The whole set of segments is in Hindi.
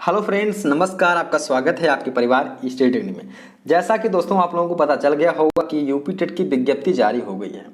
हेलो फ्रेंड्स, नमस्कार। आपका स्वागत है आपके परिवार स्टडी ट्रेनिंग में। जैसा कि दोस्तों आप लोगों को पता चल गया होगा कि यूपी टेट की विज्ञप्ति जारी हो गई है।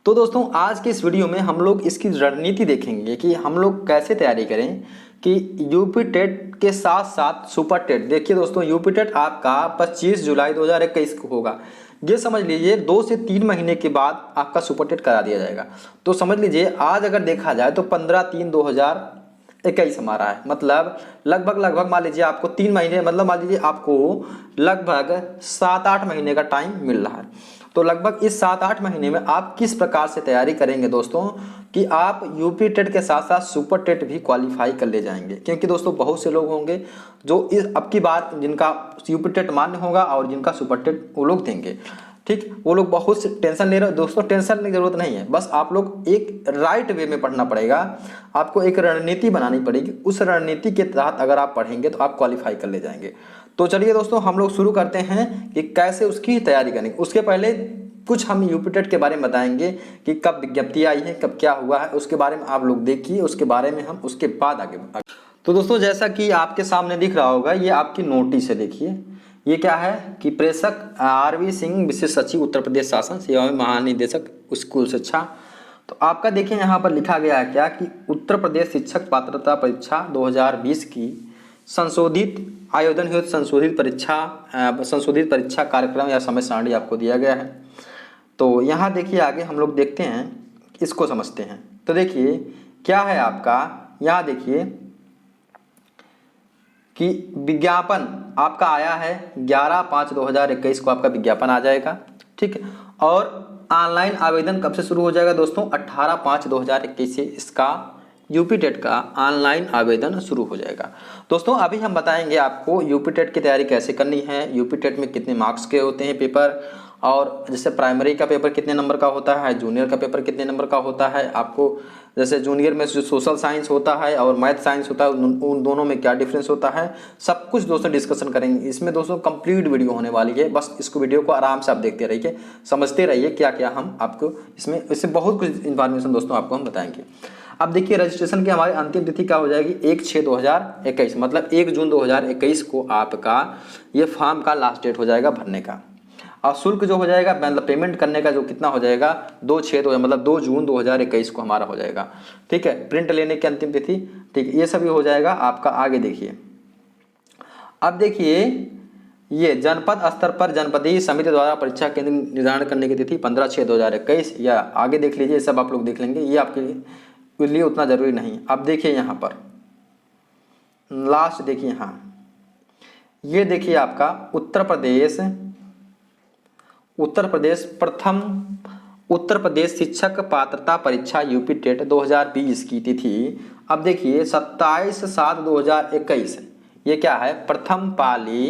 तो दोस्तों आज के इस वीडियो में हम लोग इसकी रणनीति देखेंगे कि हम लोग कैसे तैयारी करें कि यूपी टेट के साथ साथ सुपर टेट। देखिए दोस्तों, यूपी टेट आपका 25 जुलाई 2021 को होगा। ये समझ लीजिए 2 से 3 महीने के बाद आपका सुपर टेट करा दिया जाएगा। तो समझ लीजिए आज अगर देखा जाए तो 15/3/2021 हमारा है, मतलब लगभग मान लीजिए आपको 3 महीने, मतलब मान लीजिए आपको लगभग 7-8 महीने का टाइम मिल रहा है। तो लगभग इस 7-8 महीने में आप किस प्रकार से तैयारी करेंगे दोस्तों कि आप यूपी टेट के साथ साथ सुपर टेट भी क्वालिफाई कर ले जाएंगे। क्योंकि दोस्तों बहुत से लोग होंगे जो इस अब की बार जिनका यूपी टेट मान्य होगा और जिनका सुपर टेट वो लोग देंगे। ठीक, वो लोग बहुत से टेंशन ले रहे हो। दोस्तों टेंशन लेने की जरूरत नहीं है, बस आप लोग एक राइट वे में पढ़ना पड़ेगा। आपको एक रणनीति बनानी पड़ेगी, उस रणनीति के तहत अगर आप पढ़ेंगे तो आप क्वालिफाई कर ले जाएंगे। तो चलिए दोस्तों हम लोग शुरू करते हैं कि कैसे उसकी तैयारी करेंगे। उसके पहले कुछ हम यूपी टेट के बारे में बताएंगे कि कब विज्ञप्ति आई है, कब क्या हुआ है, उसके बारे में आप लोग देखिए। उसके बारे में हम उसके बाद आगे तो दोस्तों जैसा कि आपके सामने दिख रहा होगा, ये आपकी नोटिस है। देखिए ये क्या है कि प्रेषक आरवी सिंह, विशेष सचिव, उत्तर प्रदेश शासन सेवा में महानिदेशक स्कूल शिक्षा। तो आपका देखिए यहाँ पर लिखा गया है क्या कि उत्तर प्रदेश शिक्षक पात्रता परीक्षा 2020 की संशोधित आयोजन हेतु संशोधित परीक्षा कार्यक्रम या समय सारणी आपको दिया गया है। तो यहाँ देखिए आगे हम लोग देखते हैं, इसको समझते हैं। तो देखिए क्या है आपका, यहाँ देखिए कि विज्ञापन आपका आया है 11/5/2021 को आपका विज्ञापन आ जाएगा। ठीक है, और ऑनलाइन आवेदन कब से शुरू हो जाएगा दोस्तों? 18/5/2021 से इसका यूपी टेट का ऑनलाइन आवेदन शुरू हो जाएगा। दोस्तों अभी हम बताएंगे आपको यूपी टेट की तैयारी कैसे करनी है, यूपी टेट में कितने मार्क्स के होते हैं पेपर, और जैसे प्राइमरी का पेपर कितने नंबर का होता है, जूनियर का पेपर कितने नंबर का होता है। आपको जैसे जूनियर में जो सोशल साइंस होता है और मैथ साइंस होता है, उन दोनों में क्या डिफरेंस होता है, सब कुछ दोस्तों डिस्कशन करेंगे। इसमें दोस्तों कंप्लीट वीडियो होने वाली है, बस इसको वीडियो को आराम से आप देखते रहिए, समझते रहिए क्या क्या हम आपको इससे बहुत कुछ इन्फॉर्मेशन दोस्तों आपको हम बताएंगे। अब देखिए रजिस्ट्रेशन की हमारी अंतिम तिथि क्या हो जाएगी? 1/6/2021, मतलब 1 जून 2021 को आपका ये फॉर्म का लास्ट डेट हो जाएगा भरने का। और शुल्क जो हो जाएगा, मतलब पेमेंट करने का जो कितना हो जाएगा, 2/6 मतलब 2 जून 2021 को हमारा हो जाएगा। ठीक है, प्रिंट लेने की अंतिम तिथि। ठीक है, ये सभी हो जाएगा आपका। आगे देखिए, अब देखिए ये जनपद स्तर पर जनपदीय समिति द्वारा परीक्षा केंद्र निर्धारण करने की तिथि 15/6/2021, या आगे देख लीजिए, सब आप लोग देख लेंगे, ये आपके लिए उतना जरूरी नहीं। अब देखिए यहाँ पर लास्ट देखिए, हाँ ये देखिए आपका उत्तर प्रदेश शिक्षक पात्रता परीक्षा यूपी टेट 2020 की तिथि। अब देखिए 27/7/2021, ये क्या है? प्रथम पाली,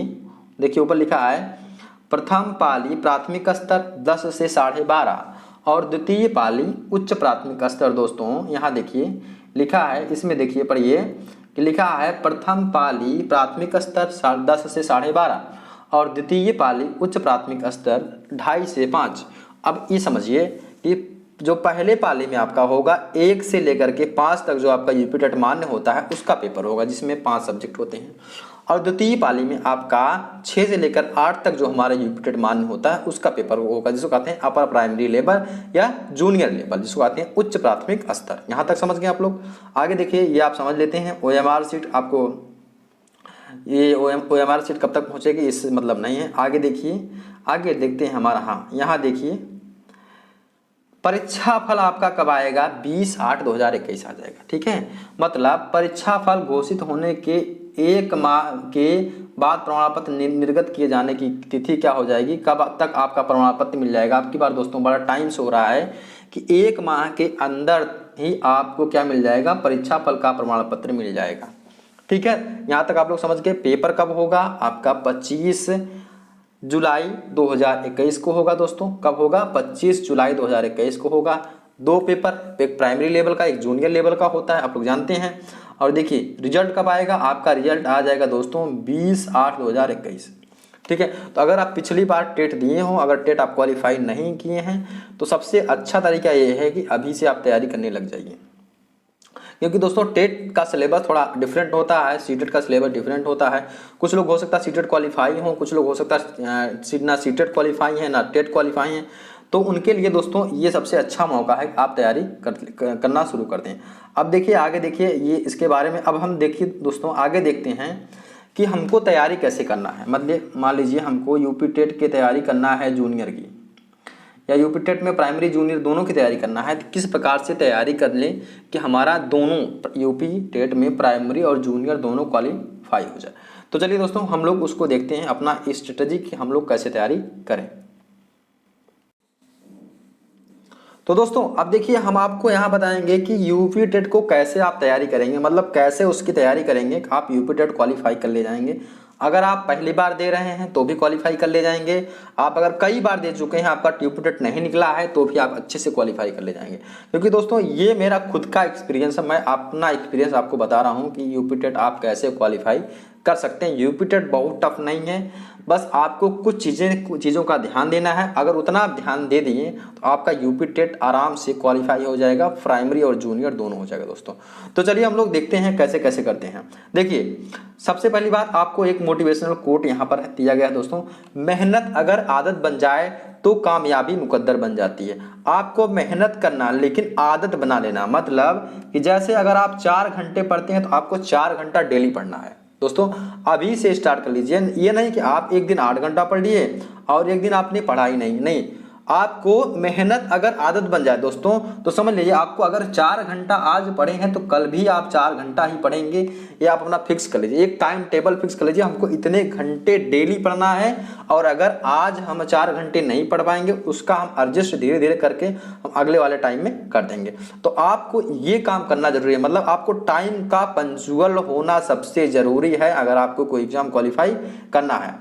देखिए ऊपर लिखा है प्रथम पाली प्राथमिक स्तर 10 से 12.5 और द्वितीय पाली उच्च प्राथमिक स्तर। दोस्तों यहाँ देखिए लिखा है, इसमें देखिए पढ़िए कि लिखा है प्रथम पाली प्राथमिक स्तर 10 से 12.5 और द्वितीय पाली उच्च प्राथमिक स्तर 2.5 से 5। अब ये समझिए कि जो पहले पाली में आपका होगा 1 से लेकर के 5 तक जो आपका यूपी टेट मान्य होता है उसका पेपर होगा, जिसमें 5 सब्जेक्ट होते हैं। और द्वितीय पाली में आपका 6 से लेकर 8 तक जो हमारा यूपी टेट मान्य होता है उसका पेपर होगा, जिसको कहते हैं अपर प्राइमरी लेवल या जूनियर लेवल, जिसको कहते हैं उच्च प्राथमिक स्तर। यहाँ तक समझ गए आप लोग? आगे देखिए ये आप समझ लेते हैं OMR सीट आपको, ये OMR सीट कब तक पहुँचेगी इससे मतलब नहीं है। आगे देखिए, आगे देखते हैं हमारा, हाँ यहाँ देखिए परीक्षा फल आपका कब आएगा? 20/8/2021 आ जाएगा। ठीक है, मतलब परीक्षा फल घोषित होने के 1 माह के बाद प्रमाण पत्र निर्गत किए जाने की तिथि क्या हो जाएगी? कब तक आपका प्रमाण पत्र मिल जाएगा? आपकी बार दोस्तों बड़ा टाइम से हो रहा है कि 1 माह के अंदर ही आपको क्या मिल जाएगा? परीक्षा फल का प्रमाण पत्र मिल जाएगा। ठीक है, यहाँ तक आप लोग समझ गए। पेपर कब होगा? आपका 25 जुलाई 2021 को होगा दोस्तों। कब होगा? 25 जुलाई 2021 को होगा। 2 पेपर, एक प्राइमरी लेवल का, एक जूनियर लेवल का होता है, आप लोग जानते हैं। और देखिए रिजल्ट कब आएगा? आपका रिजल्ट आ जाएगा दोस्तों 20/8/2021। ठीक है, तो अगर आप पिछली बार टेट दिए हो, अगर टेट आप क्वालिफाई नहीं किए हैं तो सबसे अच्छा तरीका ये है कि अभी से आप तैयारी करने लग जाइए। क्योंकि दोस्तों टेट का सिलेबस थोड़ा डिफरेंट होता है, सीटेट का सिलेबस डिफरेंट होता है। कुछ लोग हो सकता है सीटेट क्वालिफाई हो, कुछ लोग हो सकता है ना सीटेट क्वालिफाई है ना टेट क्वालिफाई है। तो उनके लिए दोस्तों ये सबसे अच्छा मौका है, आप तैयारी करना शुरू कर दें। अब देखिए आगे देखिए ये इसके बारे में, अब हम देखिए दोस्तों आगे देखते हैं कि हमको तैयारी कैसे करना है। मतलब मान लीजिए हमको यूपी टेट की तैयारी करना है जूनियर की, या यूपी टेट में प्राइमरी जूनियर दोनों की तैयारी करना है, तो किस प्रकार से तैयारी कर लें कि हमारा दोनों यूपी टेट में प्राइमरी और जूनियर दोनों क्वालिफाई हो जाए। तो चलिए दोस्तों हम लोग उसको देखते हैं, अपना स्ट्रेटजी कि हम लोग कैसे तैयारी करें। तो दोस्तों अब देखिए हम आपको यहाँ बताएंगे कि यूपी टेट को कैसे आप तैयारी करेंगे, मतलब कैसे उसकी तैयारी करेंगे आप यूपी टेट क्वालिफाई कर ले जाएंगे। अगर आप पहली बार दे रहे हैं तो भी क्वालिफाई कर ले जाएंगे, आप अगर कई बार दे चुके हैं आपका यूपी टेट नहीं निकला है तो भी आप अच्छे से क्वालिफाई कर ले जाएंगे। क्योंकि दोस्तों ये मेरा खुद का एक्सपीरियंस है, मैं अपना एक्सपीरियंस आपको बता रहा हूँ कि यूपी टेट आप कैसे क्वालिफाई कर सकते हैं। यूपी टेट बहुत टफ नहीं है, बस आपको कुछ चीज़ों का ध्यान देना है। अगर उतना आप ध्यान दे दिए तो आपका यूपी टेट आराम से क्वालिफाई हो जाएगा, प्राइमरी और जूनियर दोनों हो जाएगा दोस्तों। तो चलिए हम लोग देखते हैं कैसे कैसे करते हैं। देखिए सबसे पहली बात आपको एक मोटिवेशनल कोट यहाँ पर दिया गया है दोस्तों, मेहनत अगर आदत बन जाए तो कामयाबी मुकद्दर बन जाती है। आपको मेहनत करना लेकिन आदत बना लेना, मतलब कि जैसे अगर आप 4 घंटे पढ़ते हैं तो आपको 4 घंटा डेली पढ़ना है दोस्तों। अभी से स्टार्ट कर लीजिए, ये नहीं कि आप एक दिन 8 घंटा पढ़ लिए और एक दिन आपने पढ़ाई नहीं। आपको मेहनत अगर आदत बन जाए दोस्तों तो समझ लीजिए आपको अगर 4 घंटा आज पढ़े हैं तो कल भी आप 4 घंटा ही पढ़ेंगे। ये आप अपना फिक्स कर लीजिए, एक टाइम टेबल फिक्स कर लीजिए, हमको इतने घंटे डेली पढ़ना है। और अगर आज हम 4 घंटे नहीं पढ़ पाएंगे उसका हम एडजस्ट धीरे धीरे करके हम अगले वाले टाइम में कर देंगे। तो आपको ये काम करना जरूरी है, मतलब आपको टाइम का पंक्चुअल होना सबसे जरूरी है अगर आपको कोई एग्जाम क्वालिफाई करना है।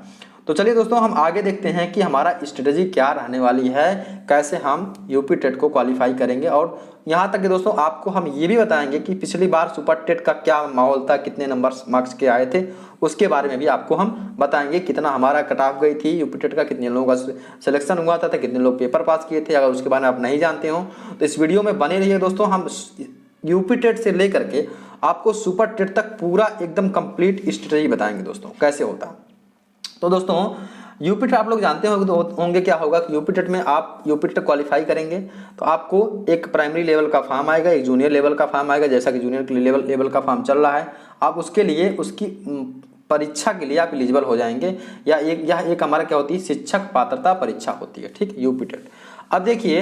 तो चलिए दोस्तों हम आगे देखते हैं कि हमारा स्ट्रेटजी क्या रहने वाली है, कैसे हम यूपी टेट को क्वालिफाई करेंगे। और यहाँ तक कि दोस्तों आपको हम ये भी बताएंगे कि पिछली बार सुपर टेट का क्या माहौल था, कितने नंबर मार्क्स के आए थे, उसके बारे में भी आपको हम बताएंगे। कितना हमारा कट ऑफ गई थी यूपी टेट का, कितने लोगों का सिलेक्शन हुआ था, कितने लोग पेपर पास किए थे। अगर उसके बारे में आप नहीं जानते हो तो इस वीडियो में बने रहिए दोस्तों। हम यूपी टेट से लेकर के आपको सुपर टेट तक पूरा एकदम कंप्लीट स्ट्रेटजी बताएंगे दोस्तों कैसे होता है। तो दोस्तों यूपी टेट आप लोग जानते होंगे क्या होगा कि यूपी टेट में आप यूपी टेट क्वालिफाई करेंगे तो आपको एक प्राइमरी लेवल का फॉर्म आएगा, एक जूनियर लेवल का फॉर्म आएगा। जैसा कि जूनियर लेवल का फॉर्म चल रहा है, आप उसके लिए उसकी परीक्षा के लिए आप एलिजिबल हो जाएंगे। यह एक हमारा क्या होती है, शिक्षक पात्रता परीक्षा होती है, ठीक, यूपी टेट। अब देखिए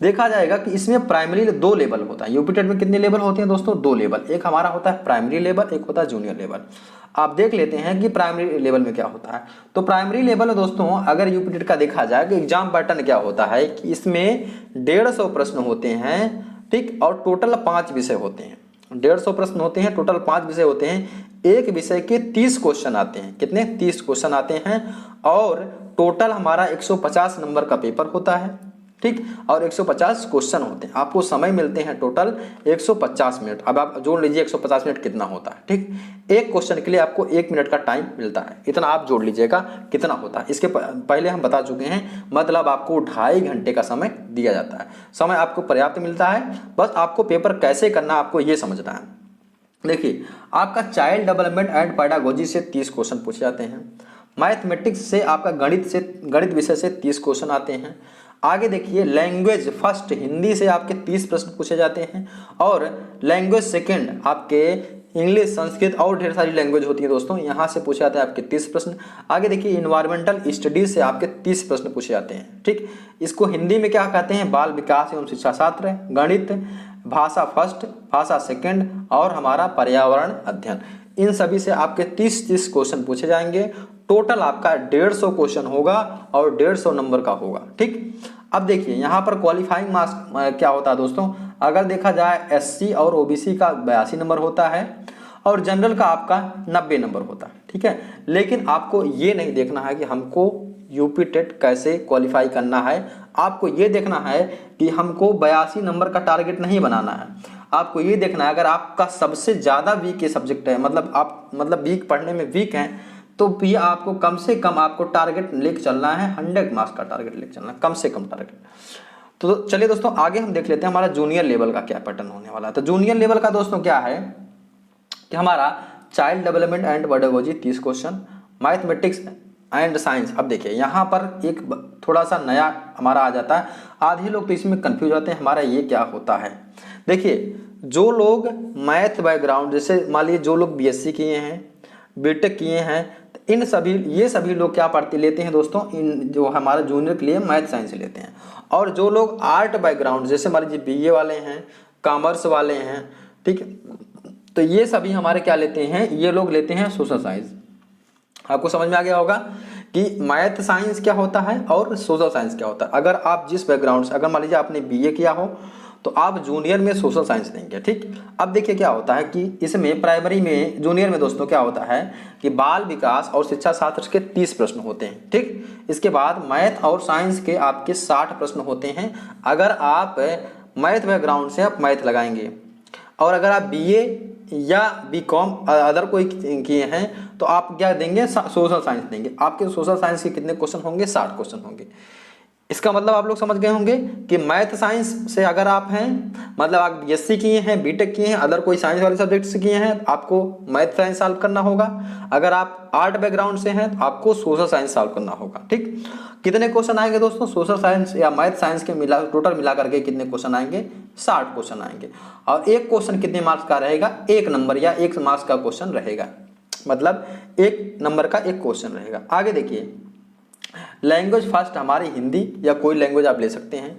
देखा जाएगा कि इसमें प्राइमरी 2 लेवल होता है। यूपी टेट में कितने लेवल होते हैं दोस्तों, 2 लेवल, एक हमारा होता है प्राइमरी लेवल, एक होता है जूनियर लेवल। आप देख लेते हैं कि प्राइमरी लेवल में क्या होता है। तो प्राइमरी लेवल में दोस्तों अगर यूपी टेट का देखा जाए कि एग्जाम पैटर्न क्या होता है कि इसमें 150 प्रश्न होते हैं, ठीक, और टोटल 5 विषय होते हैं। 150 प्रश्न होते हैं, टोटल 5 विषय होते हैं। एक विषय के 30 क्वेश्चन आते हैं, कितने, 30 क्वेश्चन आते हैं। और टोटल हमारा 150 नंबर का पेपर होता है, ठीक, और 150 क्वेश्चन होते हैं। आपको समय मिलते हैं टोटल 150 मिनट। अब आप जोड़ लीजिए 150 मिनट कितना होता है, ठीक। एक क्वेश्चन के लिए आपको 1 मिनट का टाइम मिलता है, इतना आप जोड़ लीजिएगा कितना होता है। इसके पहले हम बता चुके हैं, मतलब आपको 2.5 घंटे का समय दिया जाता है। समय आपको पर्याप्त मिलता है, बस आपको पेपर कैसे करना आपको ये समझना है। देखिए आपका चाइल्ड डेवलपमेंट एंड पेडागोजी से 30 क्वेश्चन पूछे जाते हैं। मैथमेटिक्स से आपका गणित विषय से 30 क्वेश्चन आते हैं। आगे देखिए लैंग्वेज फर्स्ट हिंदी से आपके 30 प्रश्न पूछे जाते हैं। और लैंग्वेज सेकंड आपके इंग्लिश, संस्कृत और ढेर सारी लैंग्वेज होती है दोस्तों, यहाँ से पूछे जाते हैं आपके 30 प्रश्न। आगे देखिए इन्वायरमेंटल स्टडीज से आपके 30 प्रश्न पूछे जाते हैं, ठीक। इसको हिंदी में क्या कहते हैं, बाल विकास एवं शिक्षा शास्त्र। गणित, भाषा फर्स्ट, भाषा सेकंड और हमारा पर्यावरण अध्ययन, इन सभी से आपके 30 क्वेश्चन पूछे जाएंगे। टोटल आपका 150 क्वेश्चन होगा और 150 नंबर का होगा, ठीक। अब देखिए यहाँ पर क्वालिफाइंग मार्क्स क्या होता है दोस्तों, अगर देखा जाए एससी और ओबीसी का 82 नंबर होता है और जनरल का आपका 90 नंबर होता है, ठीक है। लेकिन आपको ये नहीं देखना है कि हमको यूपी टेट कैसे क्वालिफाई करना है, आपको ये देखना है कि हमको 82 नंबर का टारगेट नहीं बनाना है। आपको ये देखना है अगर आपका सबसे ज़्यादा वीक ये सब्जेक्ट है, मतलब आप वीक पढ़ने में वीक हैं, तो भी आपको कम से कम आपको टारगेट लेके चलना है, 100 मार्क्स का टारगेट लेके चलना है, कम से कम टारगेट। तो चलिए दोस्तों आगे हम देख लेते हैं हमारा जूनियर लेवल का क्या पैटर्न होने वाला है। तो जूनियर लेवल का दोस्तों क्या है कि हमारा child development and pedagogy 30 question, mathematics and science. अब देखिए यहाँ पर एक थोड़ा सा नया हमारा आ जाता है, आधे लोग तो इसमें कंफ्यूज होते हैं हमारा ये क्या होता है। देखिए जो लोग मैथ बैकग्राउंड, जैसे मान लीजिए जो लोग बीएससी किए हैं, बीटेक किए हैं, तो इन सभी ये सभी लोग क्या पढ़ते लेते हैं दोस्तों, इन जो हमारे जूनियर के लिए मैथ साइंस लेते हैं। और जो लोग आर्ट बैकग्राउंड, जैसे मान लीजिए बीए वाले हैं, कॉमर्स वाले हैं, ठीक है, तो ये सभी हमारे क्या लेते हैं, ये लोग लेते हैं सोशल साइंस। आपको समझ में आ गया होगा कि मैथ साइंस क्या होता है और सोशल साइंस क्या होता है। अगर आप जिस बैकग्राउंड से, अगर मान लीजिए आपने बीए किया हो तो आप जूनियर में सोशल साइंस लेंगे, ठीक। अब देखिए क्या होता है कि इसमें प्राइमरी में, जूनियर में दोस्तों क्या होता है कि बाल विकास और शिक्षा शास्त्र के 30 प्रश्न होते हैं, ठीक। इसके बाद मैथ और साइंस के आपके 60 प्रश्न होते हैं। अगर आप मैथ बैकग्राउंड से आप मैथ लगाएंगे, और अगर आप बीए या बीकॉम अदर कोई किए हैं तो आप क्या देंगे, सोशल साइंस देंगे। आपके सोशल साइंस के कितने क्वेश्चन होंगे, 60 क्वेश्चन होंगे। इसका मतलब आप लोग समझ गए होंगे कि मैथ साइंस से अगर आप हैं, मतलब आप बीएससी किए हैं, बीटेक किए हैं, अदर कोई साइंस वाले सब्जेक्ट से किए हैं, आपको मैथ साइंस सॉल्व करना होगा। अगर आप आर्ट बैकग्राउंड से हैं तो आपको सोशल साइंस सॉल्व करना होगा, ठीक। कितने क्वेश्चन आएंगे दोस्तों, सोशल साइंस या मैथ साइंस के टोटल मिला करके कितने क्वेश्चन आएंगे, 60 क्वेश्चन आएंगे। और एक क्वेश्चन कितने मार्क्स का रहेगा, 1 नंबर या 1 मार्क्स का क्वेश्चन रहेगा, मतलब 1 नंबर का एक क्वेश्चन रहेगा। आगे देखिए, लैंग्वेज फर्स्ट हमारी हिंदी या कोई लैंग्वेज आप ले सकते हैं,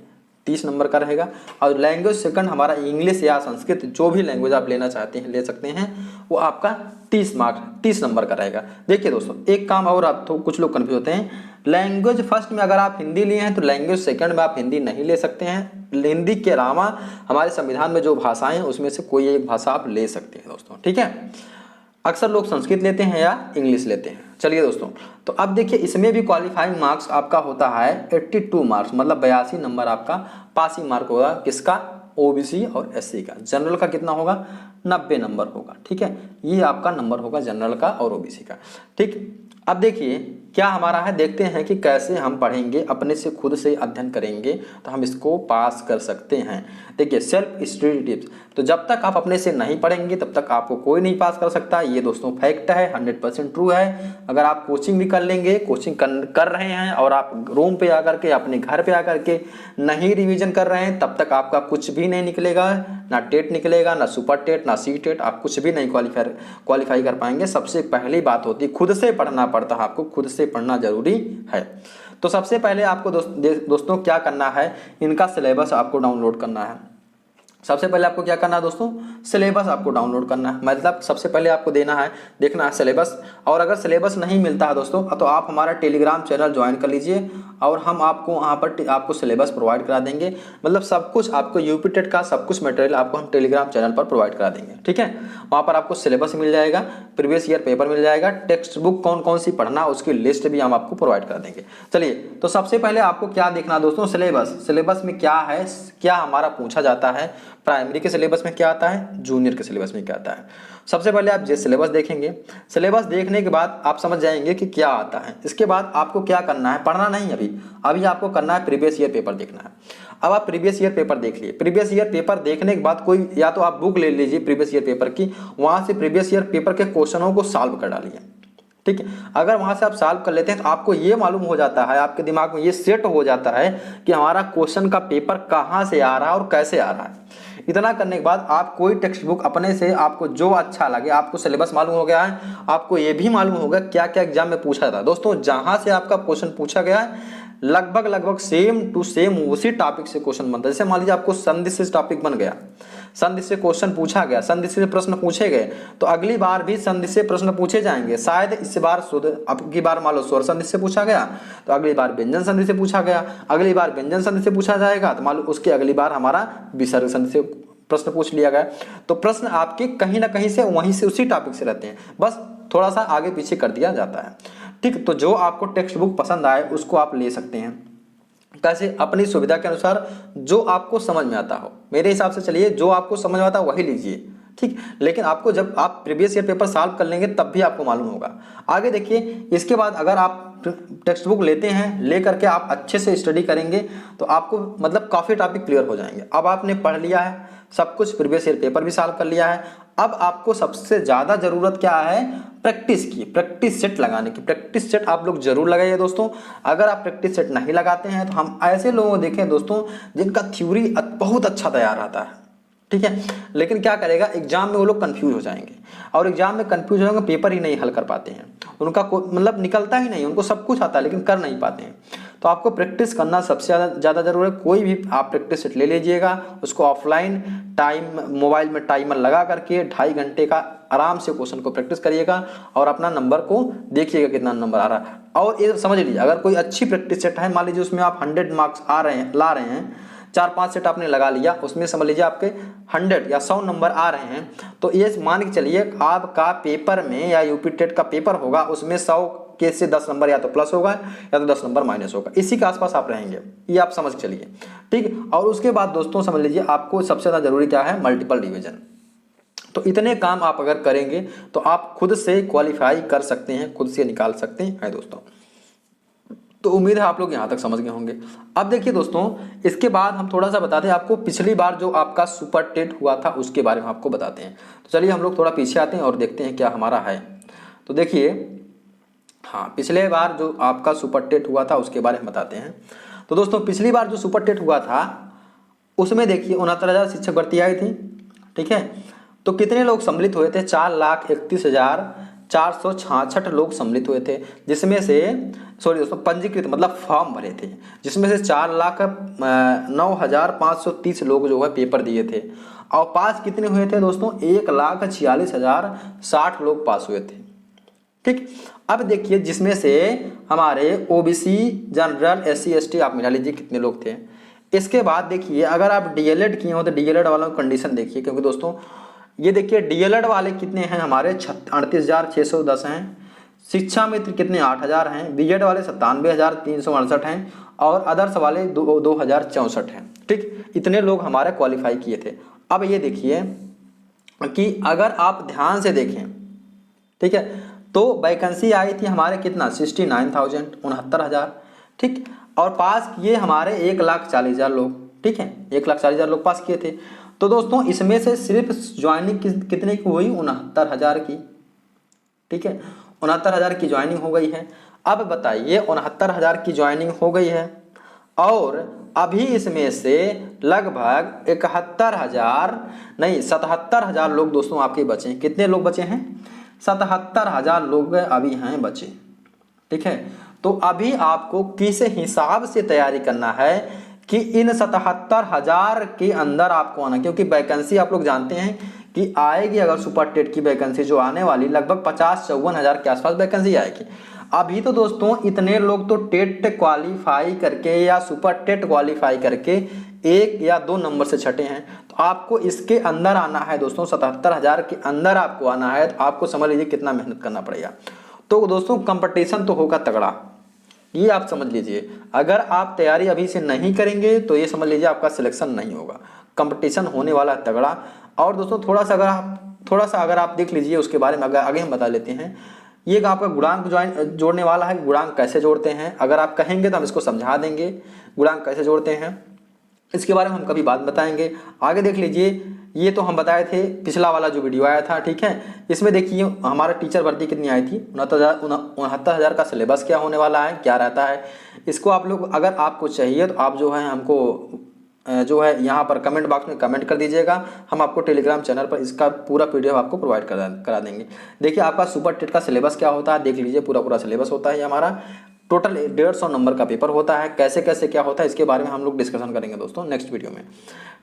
30 नंबर का रहेगा। और लैंग्वेज सेकंड हमारा इंग्लिश या संस्कृत, जो भी लैंग्वेज आप लेना चाहते हैं ले सकते हैं, वो आपका 30 नंबर का रहेगा। देखिए दोस्तों एक काम और, आप तो कुछ लोग कन्फ्यूज होते हैं, लैंग्वेज फर्स्ट में अगर आप हिंदी लिए हैं तो लैंग्वेज सेकंड में आप हिंदी नहीं ले सकते हैं। हिंदी के अलावा हमारे संविधान में जो भाषाएं हैं उसमें से कोई एक भाषा आप ले सकते हैं दोस्तों, ठीक है। अक्सर लोग संस्कृत लेते हैं या इंग्लिश लेते हैं। चलिए दोस्तों, तो अब देखिए इसमें भी क्वालिफाइंग मार्क्स आपका होता है 82 मार्क्स, मतलब 82 नंबर आपका पासिंग मार्क होगा। किसका, ओबीसी और एससी का। जनरल का कितना होगा, 90 नंबर होगा, ठीक है। ये आपका नंबर होगा जनरल का और ओबीसी का, ठीक। अब देखिए क्या हमारा है, देखते हैं कि कैसे हम पढ़ेंगे, अपने से खुद से अध्ययन करेंगे तो हम इसको पास कर सकते हैं। देखिए सेल्फ स्टडी टिप्स, तो जब तक आप अपने से नहीं पढ़ेंगे तब तक आपको कोई नहीं पास कर सकता। ये दोस्तों फैक्ट है, 100% ट्रू है। अगर आप कोचिंग भी कर लेंगे, कोचिंग कर रहे हैं और आप रूम पे आकर के, अपने घर पे आकर के नहीं रिवीजन कर रहे हैं, तब तक आपका कुछ भी नहीं निकलेगा, ना टेट निकलेगा, ना सुपर टेट, ना सी टेट, आप कुछ भी नहीं क्वालिफाई कर पाएंगे। सबसे पहली बात होती है खुद से पढ़ना पड़ता है, आपको खुद से पढ़ना जरूरी है। तो सबसे पहले आपको दोस्तों क्या करना है, इनका सिलेबस आपको डाउनलोड करना है। सबसे पहले आपको क्या करना है दोस्तों, सिलेबस आपको डाउनलोड करना है। मतलब सबसे पहले आपको देखना है सिलेबस। और अगर सिलेबस नहीं मिलता है दोस्तों तो आप हमारा टेलीग्राम चैनल ज्वाइन कर लीजिए और हम आपको वहाँ पर आपको सिलेबस प्रोवाइड करा देंगे। मतलब सब कुछ आपको यूपी टेट का सब कुछ मटेरियल आपको हम टेलीग्राम चैनल पर प्रोवाइड करा देंगे, ठीक है। वहाँ पर आपको सिलेबस मिल जाएगा, प्रीवियस ईयर पेपर मिल जाएगा, टेक्स्ट बुक कौन कौन सी पढ़ना उसकी लिस्ट भी हम आपको प्रोवाइड करा देंगे। चलिए, तो सबसे पहले आपको क्या देखना दोस्तों, सिलेबस में क्या है, क्या हमारा पूछा जाता है, प्राइमरी के सिलेबस में क्या आता है, जूनियर के सिलेबस में क्या आता है। सबसे पहले आप ये सिलेबस देखेंगे। सिलेबस देखने के बाद आप समझ जाएंगे कि क्या आता है। इसके बाद आपको क्या करना है, पढ़ना नहीं अभी आपको करना है प्रीवियस ईयर पेपर देखना है। अब आप प्रीवियस ईयर पेपर देख लिए। प्रीवियस ईयर पेपर देखने के बाद कोई या तो आप बुक ले लीजिए प्रीवियस ईयर पेपर की, वहां से प्रीवियस ईयर पेपर के क्वेश्चनों को सॉल्व कर डालिए, ठीक है। अगर वहां से आप सॉल्व कर लेते हैं तो आपको ये मालूम हो जाता है, आपके दिमाग में ये सेट हो जाता है कि हमारा क्वेश्चन का पेपर कहाँ से आ रहा है और कैसे आ रहा है। इतना करने के बाद आप कोई टेक्स्ट बुक अपने से आपको जो अच्छा लगे, आपको सिलेबस मालूम हो गया है, आपको ये भी मालूम होगा क्या क्या एग्जाम में पूछा था। दोस्तों जहां से आपका क्वेश्चन पूछा गया है लगभग सेम टू सेम उसी टॉपिक से क्वेश्चन बनता है। जैसे मान लीजिए आपको संधि से टॉपिक बन गया, संधि से क्वेश्चन पूछा गया, संधि से प्रश्न पूछे गए, तो अगली बार भी संधि से प्रश्न पूछे जाएंगे। शायद इस बार अब की बार मान लो स्वर संधि से पूछा गया तो अगली बार व्यंजन संधि से पूछा गया, अगली बार व्यंजन संधि से पूछा जाएगा तो मान लो उसके अगली बार हमारा विसर्ग संधि से प्रश्न पूछ लिया गया। तो प्रश्न आपके कहीं ना कहीं से वहीं से उसी टॉपिक से रहते हैं, बस थोड़ा सा आगे पीछे कर दिया जाता है, ठीक। तो जो आपको टेक्स्ट बुक पसंद आए उसको आप ले सकते हैं। कैसे, अपनी सुविधा के अनुसार जो आपको समझ में आता हो। मेरे हिसाब से चलिए जो आपको समझ में आता है वही लीजिए, ठीक। लेकिन आपको जब आप प्रीवियस ईयर पेपर सॉल्व कर लेंगे तब भी आपको मालूम होगा। आगे देखिए, इसके बाद अगर आप टेक्स्ट बुक लेते हैं, ले करके आप अच्छे से स्टडी करेंगे तो आपको मतलब काफ़ी टॉपिक क्लियर हो जाएंगे। अब आपने पढ़ लिया है सब कुछ, प्रीवियस ईयर पेपर भी सॉल्व कर लिया है, अब आपको सबसे ज़्यादा ज़रूरत क्या है? प्रैक्टिस की, प्रैक्टिस सेट लगाने की। प्रैक्टिस सेट आप लोग जरूर लगाइए दोस्तों। अगर आप प्रैक्टिस सेट नहीं लगाते हैं तो हम ऐसे लोगों को देखें दोस्तों जिनका थ्योरी बहुत अच्छा तैयार आता है, ठीक है, लेकिन क्या करेगा, एग्जाम में वो लोग कंफ्यूज हो जाएंगे, और एग्जाम में कंफ्यूज होंगे, पेपर ही नहीं हल कर पाते हैं, उनका मतलब निकलता ही नहीं, उनको सब कुछ आता है लेकिन कर नहीं पाते हैं। तो आपको प्रैक्टिस करना सबसे ज़्यादा जरूरी है। कोई भी आप प्रैक्टिस सेट ले लीजिएगा, उसको ऑफलाइन टाइम मोबाइल में टाइमर लगा करके 2.5 घंटे का आराम से क्वेश्चन को प्रैक्टिस करिएगा और अपना नंबर को देखिएगा कितना नंबर आ रहा है। और ये समझ लीजिए, अगर कोई अच्छी प्रैक्टिस सेट है, मान लीजिए उसमें आप 100 मार्क्स ला रहे हैं, 4-5 सेट आपने लगा लिया, उसमें समझ लीजिए आपके 100 या 100 नंबर आ रहे हैं, तो ये मान के चलिए आपका पेपर में या यूपी टेट का पेपर होगा, उसमें 100 के से 10 नंबर या तो प्लस होगा या तो 10 नंबर माइनस होगा, इसी के आसपास आप रहेंगे, ये आप समझ चलिए, ठीक। और उसके बाद दोस्तों समझ लीजिए आपको सबसे ज़्यादा जरूरी क्या है? Multiple division. तो इतने काम आप अगर करेंगे तो आप खुद से क्वालिफाई कर सकते हैं, खुद से निकाल सकते हैं दोस्तों। तो उम्मीद है आप लोग यहाँ तक समझ गए होंगे। अब देखिए दोस्तों, इसके बाद हम थोड़ा सा बताते हैं आपको, पिछली बार जो आपका सुपर टेट हुआ था उसके बारे में आपको बताते हैं। तो चलिए हम लोग थोड़ा पीछे आते हैं और देखते हैं क्या हमारा है। तो देखिए, हाँ, पिछले बार जो आपका सुपर टेट हुआ था उसके बारे में बताते हैं। तो दोस्तों पिछली बार जो सुपर टेट हुआ था उसमें देखिए 69,000 शिक्षक भर्ती आई थी, ठीक है। तो कितने लोग सम्मिलित हुए थे? 4,31,466 लोग सम्मिलित हुए थे, जिसमें से सॉरी दोस्तों पंजीकृत मतलब फॉर्म भरे थे, जिसमें से 4,09,530 लोग जो है पेपर दिए थे। और पास कितने हुए थे दोस्तों? 1,46,060 लोग पास हुए थे, ठीक। अब देखिए, जिसमें से हमारे ओबीसी, जनरल, SC ST आप मिला लीजिए कितने लोग थे। इसके बाद देखिए, अगर आप डीएलएड किए हो तो डीएलएड वालों की कंडीशन देखिए, क्योंकि दोस्तों ये देखिए डीएलएड वाले कितने हैं हमारे? 38,610 हैं। शिक्षा मित्र कितने? 8,000 हैं। बीएड वाले 97,368 हैं और अदर्स वाले 2,064 हैं, ठीक। इतने लोग हमारे क्वालिफाई किए थे। अब ये देखिए कि अगर आप ध्यान से देखें, ठीक है, तो वैकेंसी आई थी हमारे कितना? 69,000, 69,000, ठीक। और पास किए हमारे 1,40,000 लोग, ठीक है, 1,40,000 लोग पास किए थे। तो दोस्तों इसमें से सिर्फ ज्वाइनिंग कितने की हुई? 69,000 की, ठीक है, 69,000 की ज्वाइनिंग हो गई है। अब बताइए 69,000 की ज्वाइनिंग हो गई है और अभी इसमें से लगभग 77,000 लोग दोस्तों आपके बचे हैं। कितने लोग बचे हैं? 77,000 लोग अभी हैं बचे, ठीक है। तो अभी आपको किस हिसाब से तैयारी करना है कि इन 77,000 के अंदर आपको आना, क्योंकि वैकेंसी आप लोग जानते हैं कि आएगी, अगर सुपर टेट की वैकेंसी जो आने वाली लगभग 50-54,000 के आसपास वैकेंसी आएगी। अभी तो दोस्तों इतने लोग तो टेट क्वालिफाई करके या सुपर टेट क्वालिफाई करके 1 या 2 नंबर से छटे हैं। तो आपको इसके अंदर आना है दोस्तों, 77,000 के अंदर आपको आना है। तो आपको समझ लीजिए कितना मेहनत करना पड़ेगा। तो दोस्तों कंपटीशन तो होगा तगड़ा, ये आप समझ लीजिए। अगर आप तैयारी अभी से नहीं करेंगे तो ये समझ लीजिए आपका सिलेक्शन नहीं होगा, कंपटीशन होने वाला है तगड़ा। और दोस्तों थोड़ा सा अगर आप देख लीजिए उसके बारे में, अगर आगे हम बता लेते हैं। ये आपका गुणांक जोड़ने वाला है, गुणांक कैसे जोड़ते हैं अगर आप कहेंगे तो हम इसको समझा देंगे, गुणांक कैसे जोड़ते हैं इसके बारे में हम कभी बाद बताएंगे। आगे देख लीजिए, ये तो हम बताए थे पिछला वाला जो वीडियो आया था, ठीक है। इसमें देखिए हमारा टीचर भर्ती कितनी आई थी? 69,000 का सिलेबस क्या होने वाला है, क्या रहता है, इसको आप लोग अगर आपको चाहिए तो आप जो है हमको जो है यहाँ पर कमेंट बॉक्स में कमेंट कर दीजिएगा। हम आपको टेलीग्राम चैनल पर इसका पूरा PDF आपको प्रोवाइड करा देंगे। देखिए आपका सुपर टेट का सिलेबस क्या होता है, देख लीजिए, पूरा सिलेबस होता है हमारा। टोटल 150 नंबर का पेपर होता है। कैसे कैसे क्या होता है इसके बारे में हम लोग डिस्कशन करेंगे दोस्तों नेक्स्ट वीडियो में,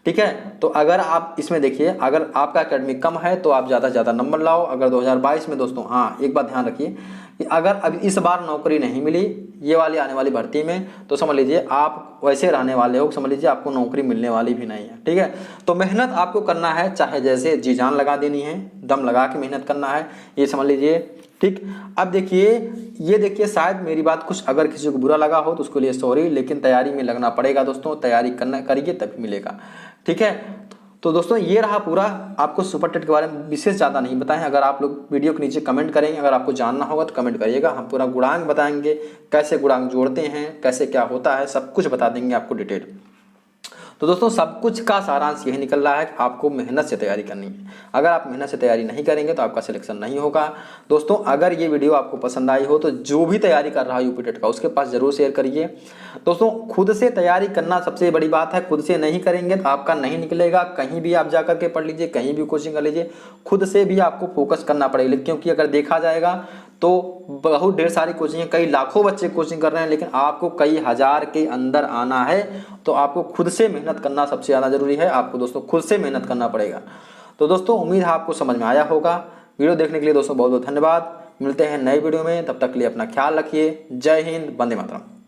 ठीक है। तो अगर आप इसमें देखिए, अगर आपका एकेडमिक कम है तो आप ज़्यादा से ज़्यादा नंबर लाओ। अगर 2022 में दोस्तों, हाँ एक बात ध्यान रखिए कि अगर अब इस बार नौकरी नहीं मिली ये वाली आने वाली भर्ती में, तो समझ लीजिए आप वैसे रहने वाले हो, समझ लीजिए आपको नौकरी मिलने वाली भी नहीं है, ठीक है। तो मेहनत आपको करना है, चाहे जैसे जी जान लगा देनी है, दम लगा के मेहनत करना है, ये समझ लीजिए, ठीक। अब देखिए, ये देखिए, शायद मेरी बात कुछ अगर किसी को बुरा लगा हो तो उसके लिए सॉरी, लेकिन तैयारी में लगना पड़ेगा दोस्तों, तैयारी करिए तभी मिलेगा, ठीक है। तो दोस्तों ये रहा पूरा, आपको सुपर टेट के बारे में विशेष ज़्यादा नहीं बताएं। अगर आप लोग वीडियो के नीचे कमेंट करेंगे, अगर आपको जानना होगा तो कमेंट करिएगा, हम पूरा गुणांक बताएंगे, कैसे गुणांक जोड़ते हैं, कैसे क्या होता है, सब कुछ बता देंगे आपको डिटेल। तो दोस्तों सब कुछ का सारांश यही निकल रहा है कि आपको मेहनत से तैयारी करनी है। अगर आप मेहनत से तैयारी नहीं करेंगे तो आपका सिलेक्शन नहीं होगा। दोस्तों अगर ये वीडियो आपको पसंद आई हो तो जो भी तैयारी कर रहा है यूपी टेट का उसके पास जरूर शेयर करिए। दोस्तों खुद से तैयारी करना सबसे बड़ी बात है, खुद से नहीं करेंगे तो आपका नहीं निकलेगा। कहीं भी आप जाकर के पढ़ लीजिए, कहीं भी कोचिंग कर लीजिए, खुद से भी आपको फोकस करना पड़ेगा। क्योंकि अगर देखा जाएगा तो बहुत ढेर सारी कोचिंग, कई लाखों बच्चे कोचिंग कर रहे हैं, लेकिन आपको कई हजार के अंदर आना है तो आपको खुद से मेहनत करना सबसे ज़्यादा जरूरी है। आपको दोस्तों खुद से मेहनत करना पड़ेगा। तो दोस्तों उम्मीद है आपको समझ में आया होगा। वीडियो देखने के लिए दोस्तों बहुत बहुत धन्यवाद। मिलते हैं नए वीडियो में, तब तक के लिए अपना ख्याल रखिए। जय हिंद, वंदे मातरम।